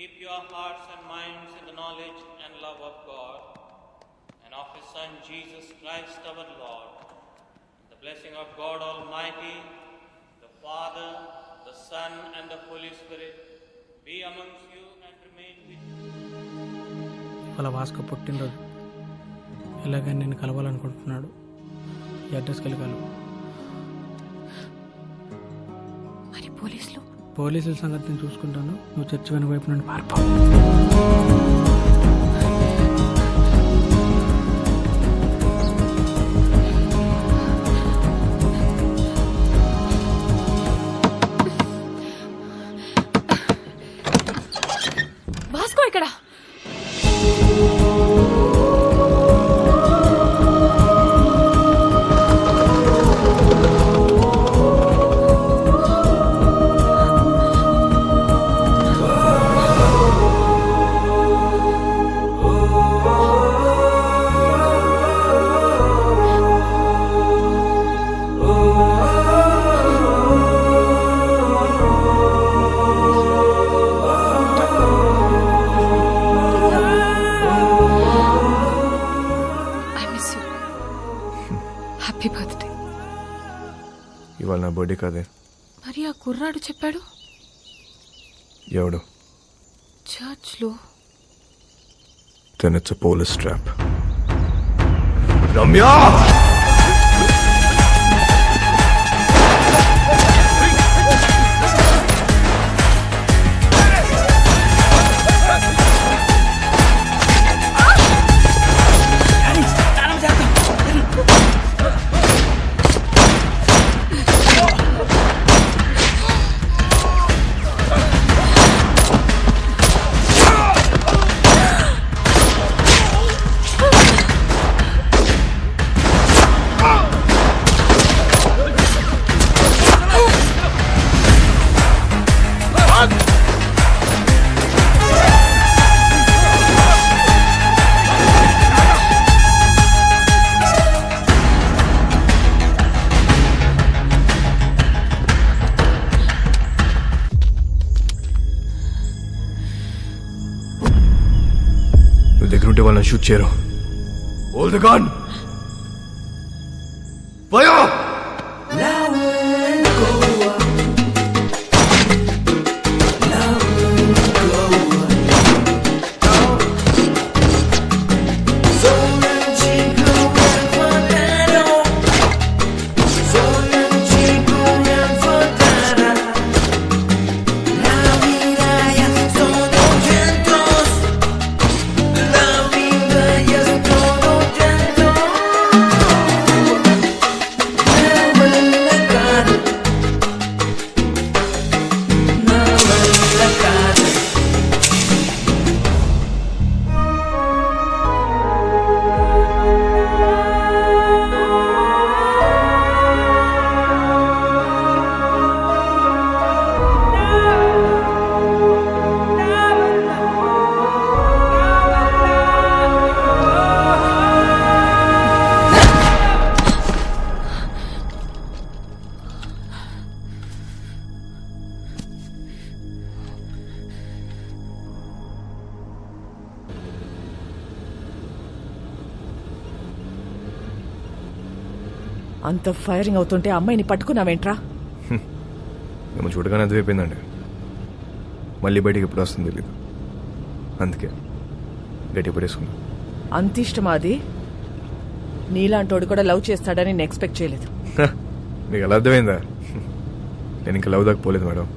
keep your hearts and minds in the knowledge and love of God and of His Son Jesus Christ our Lord. The blessing of God Almighty, the Father, the Son and the Holy Spirit be amongst you and remain with you. వాళ్ళ Vasco పుట్టినరోజు ఎలాగైనా నేను కలవాలనుకుంటున్నాడు. ఈ అడ్రస్కి వెళ్ళి కలవు. మరి పోలీసుల సంగతి నేను చూసుకుంటాను. నువ్వు చర్చి వెనుక వైపు నుండి పారిపో. వాస్కో ఇక్కడ. Happy birthday. ఇవాళ నా బర్త్డే కాదే. మరి ఆ కుర్రాడు చెప్పాడు. ఎవడు? చర్చ్లో. Then it's a police trap. Ramya! నువ్వు దగ్గర ఉంటే వాళ్ళని షూట్ చేయరు. Hold the gun! Fire! అంత ఫైరింగ్ అవుతుంటే అమ్మాయిని పట్టుకున్నావేంట్రా? మేము చూడగానే అర్థమైపోయిందండి. మళ్ళీ బయటికి ఎప్పుడు వస్తుంది తెలీదు. అందుకే గట్టి పడేసుకున్నా. అంత ఇష్టమా అది? నీలాంటోడు కూడా లవ్ చేస్తాడని నేను ఎక్స్పెక్ట్ చేయలేదు. మీకు ఎలా అర్థమైందా? నేను ఇంకా లవ్ దాకా పోలేదు మేడం.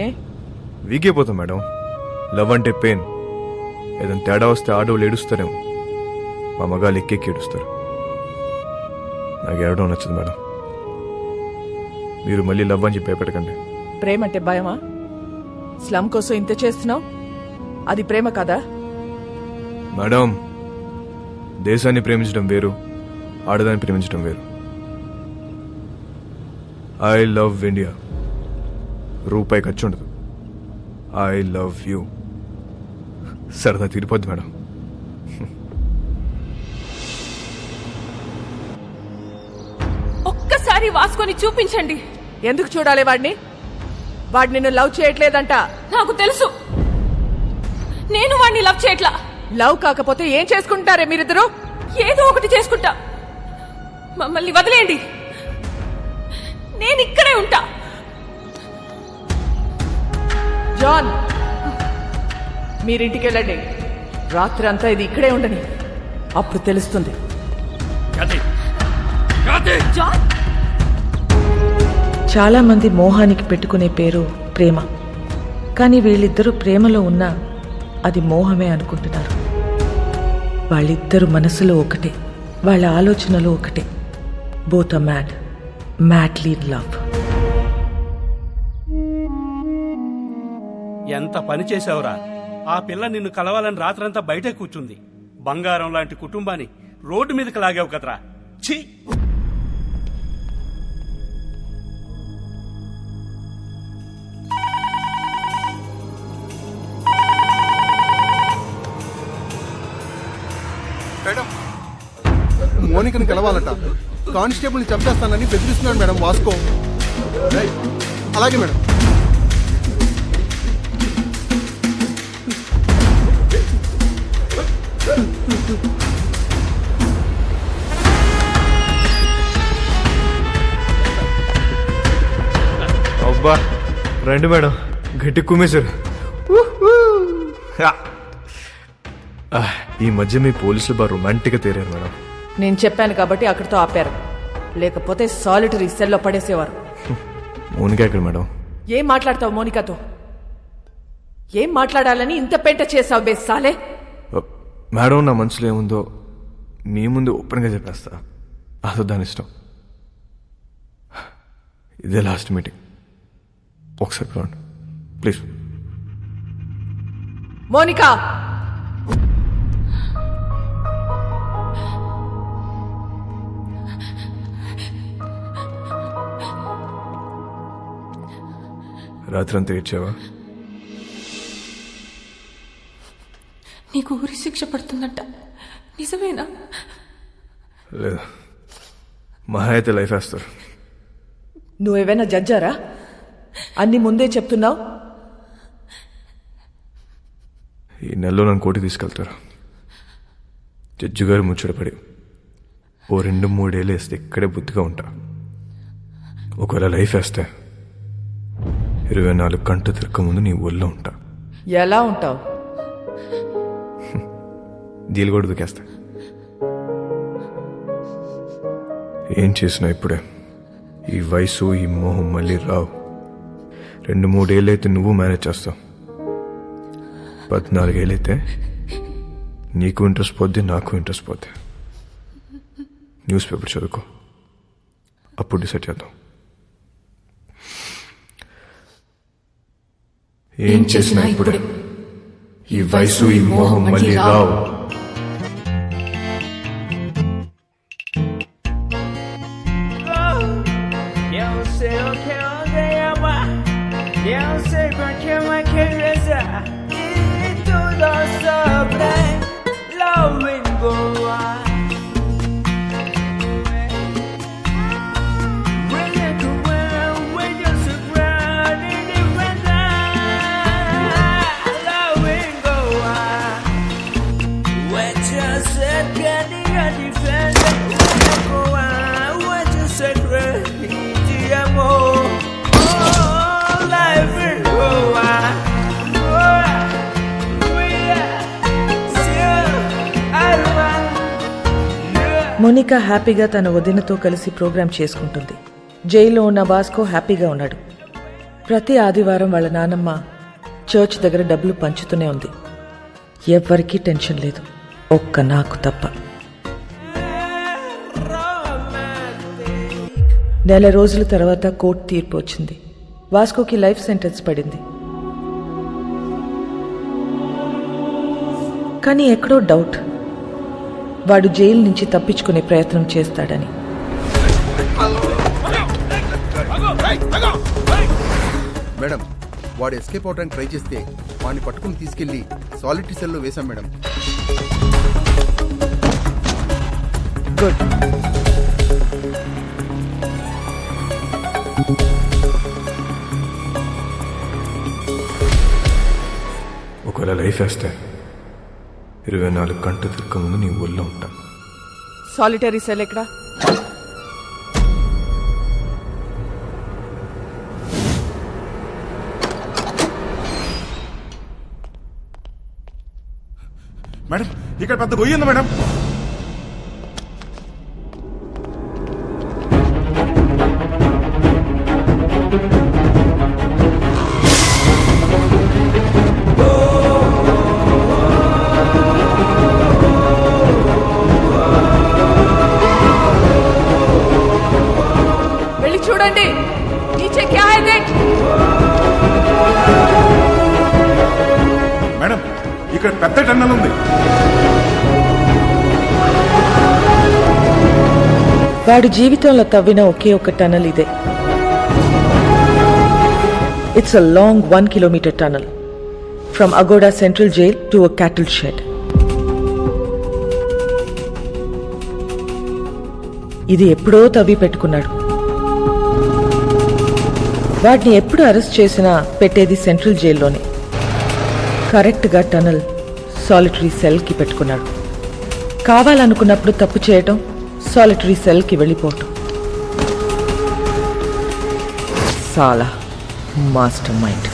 ఏ వీక్ అయిపోతాం మేడం. లవ్ అంటే పెయిన్. ఏదైనా తేడా వస్తే ఆడవాళ్ళు ఏడుస్తారేమో, మా మగాళ్ళు ఎక్కెక్కి ఏడుస్తారు. నాకు ఏడవడం నచ్చదు మేడం. మీరు మళ్ళీ లవ్ అని చెప్పి భయపెట్టకండి. ప్రేమ అంటే భయమా? స్లమ్ కోసం ఇంత చేస్తున్నావు, అది ప్రేమ కదా? మేడం, దేశాన్ని ప్రేమించడం వేరు, ఆడదాన్ని ప్రేమించడం వేరు. I love India. రూపాయి ఖర్చు ఉండదు. I love you. సరదా తీరిపోద్ది మేడం. ఒక్కసారి వాస్కోని చూపించండి. ఎందుకు చూడాలి వాడిని? వాడు నిన్ను లవ్ చేయట్లేదంట. నాకు తెలుసు. నేను వాడిని లవ్ చేయట్లా. లవ్ కాకపోతే ఏం చేసుకుంటారే మీరిద్దరు? ఏదో ఒకటి చేసుకుంటా. మమ్మల్ని వదిలేయండి, నేను ఇక్కడే ఉంటా. జాన్, మీరింటికి వెళ్ళండి. రాత్రి అంతా ఇది ఇక్కడే ఉండని, అప్పుడు తెలుస్తుంది. జాన్, చాలా మంది మోహానికి పెట్టుకునే పేరు ప్రేమ. కానీ వీళ్ళిద్దరూ ప్రేమలో ఉన్నా అది మోహమే అనుకుంటున్నారు. వాళ్ళిద్దరు మనసులో ఒకటే, వాళ్ళ ఆలోచనలు ఒకటే. Both are mad, madly in love. ఎంత పని చేశావురా! ఆ పిల్ల నిన్ను కలవాలని రాత్రంతా బయటే కూర్చుంది. బంగారం లాంటి కుటుంబాన్ని రోడ్డు మీదకి లాగావు కదరా. ఛీ! మేడం, మోనికని కలవాలట. కానిస్టేబుల్ని చంపేస్తానని బెదిరిస్తున్నాడు మేడం వాస్కో. అలాగే మేడం. అబ్బా రండి మేడం, గట్టి కుమ్మేశారు. ఈ మధ్య మీ పోలీసులు బాగా రొమాంటిక్గా తేరారు మేడం. నేను చెప్పాను కాబట్టి అక్కడితో ఆపారు, లేకపోతే సాలిటరీ సెల్లో పడేసేవారు. మోనిక ఎక్కడ మేడం? ఏం మాట్లాడతావు మోనికతో? ఏం మాట్లాడాలని ఇంత పెంట చేసావు బేసాలే? మేడం, నా మనసులో ఏముందో మీ ముందు ఓపెన్గా చెప్పేస్తా. అదో దాని ఇష్టం. ఇదే లాస్ట్ మీటింగ్, ఒకసారి పిలవండి ప్లీజ్. మోనికా, రాత్రి అంతా ఏడ్చావా? నీకు ఊరి శిక్ష పడుతుందంట, నిజమేనా? లేదా, మహా అయితే లైఫ్ వేస్తారు. నువ్వేమైనా జడ్జారా? అన్ని ముందే చెప్తున్నావు. ఈ నెలలో నన్ను కోటి తీసుకెళ్తారు. జడ్జి గారు ముచ్చటపడి ఓ 2-3 ఏళ్ళు వేస్తే ఇక్కడే బుద్ధిగా ఉంటా. ఒకవేళ లైఫ్ వేస్తే 24 గంటలు తిరగక ముందు నీ ఊళ్ళో ఉంటా. ఎలా ఉంటావు? దీలు కూడా దుకేస్తా. ఏం చేసినా ఇప్పుడే. ఈ వయసు, ఈ మోహం మళ్ళీ రావు. 2-3 ఏళ్ళైతే నువ్వు మేనేజ్ చేస్తావు. 14 ఏళ్ళైతే నీకు ఇంట్రెస్ట్ పోద్ది, నాకు ఇంట్రెస్ట్ పోద్ది. న్యూస్ పేపర్ చదువుకో, అప్పుడు డిసైడ్ చేద్దాం. ఏం చేసినా ఇప్పుడే. ఈ వయసు, ఈ మోహం మళ్ళీ రావు. మోనికా హ్యాపీగా తన వదినతో కలిసి ప్రోగ్రాం చేసుకుంటుంది. జైల్లో ఉన్న వాస్కో హ్యాపీగా ఉన్నాడు. ప్రతి ఆదివారం వాళ్ళ నానమ్మ చర్చ్ దగ్గర డబ్బులు పంచుతూనే ఉంది. ఎవ్వరికీ టెన్షన్ లేదు, ఒక్క నాకు తప్ప. నెల రోజుల తర్వాత కోర్టు తీర్పు వచ్చింది. వాస్కోకి లైఫ్ సెంటెన్స్ పడింది. కానీ ఎక్కడో డౌట్, వాడు జైలు నుంచి తప్పించుకునే ప్రయత్నం చేస్తాడని. మేడం, వాడు ఎస్కేప్ అవడానికి ట్రై చేస్తే వాడిని పట్టుకుని తీసుకెళ్లి సాలిటరీ సెల్లో వేశాం మేడం. గుడ్. ఒకవేళ లైఫ్ వేస్తే 24 గంటలు తిరగక ముందు నీ ఊళ్ళో ఉంటాను. సాలిటరీ సెల్ ఎక్కడా? మేడం ఇక్కడ పెద్ద గొయ్యి ఉంది మేడం. వెళ్ళి చూడండి. నీచే క్యా హై దేఖ్. మేడం ఇక్కడ పెద్ద టన్నల్ ఉంది. వాడు జీవితంలో తవ్విన ఒకే ఒక టనల్ ఇదే. It's a long 1 kilometre tunnel from Aguada central jail to a cattle shed. ఇది ఎప్పుడో తవ్వి పెట్టుకున్నాడు. వాడిని ఎప్పుడు అరెస్ట్ చేసినా పెట్టేది సెంట్రల్ జైల్లోనే. కరెక్ట్గా టనల్ సాలిటరీ సెల్కి పెట్టుకున్నాడు. కావాలనుకున్నప్పుడు తప్పు చేయటం, సాలిటరీ సెల్కి వెళ్ళిపోవటం. సాలా మాస్టర్ మైండ్.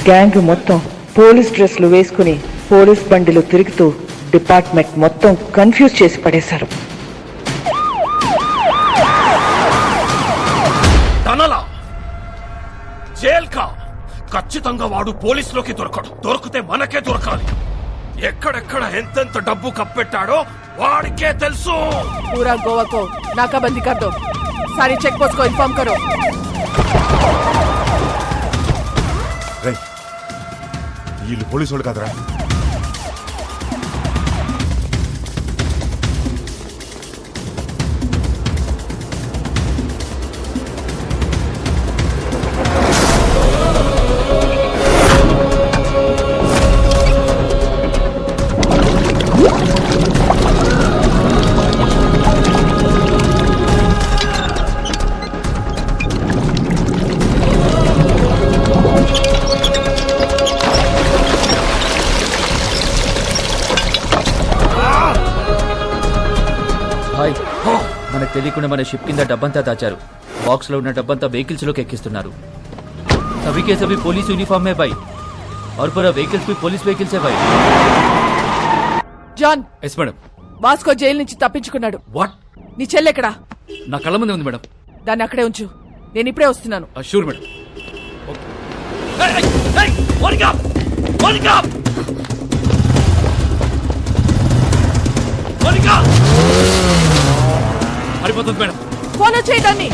గ్యాంగ్ మొత్తం పోలీస్ డ్రెస్లు వేసుకుని పోలీస్ బండిలో తిరుగుతూ డిపార్ట్మెంట్ మొత్తం కన్ఫ్యూజ్ చేసి పడేశారు. టనలా జైల్కా ఖచ్చితంగా వాడు పోలీసులోకి దొరకడు. దొరికితే మనకే దొరకాలి. ఎక్కడెక్కడ ఎంతెంత డబ్బు కప్పెట్టాడో వాడికే తెలుసు. పూరా గోవా కో నాకాబందీ కర్ దో. సారీ చెక్ పోస్ట్ కో ఇన్ఫార్మ్ కరో. వీళ్ళు పోలీసు వాళ్ళు కాదరా. మనకు తెలియకుండా మన షిప్ కింద డబ్బంతా దాచారు. బాక్స్ లో ఉన్న డబ్బంతా వెహికల్స్ లోకి ఎక్కిస్తున్నారు. सभी के सभी पुलिस यूनिफॉर्म में भाई और पूरा व्हीकल्स भी पुलिस व्हीकल्स है भाई. జాన్. Yes madam. వాస్కో జైలు నుంచి తప్పించుకున్నాడు. వాట్? నీ చెల్లెక్కడా? నా కళ్ళ ముందే ఉంది మేడం. దాన్ని అక్కడే ఉంచు, నేను ఇప్పుడే వస్తున్నాను. Sure madam. హరిపోతుంది మేడం. ఫోన్ వచ్చేదాన్ని.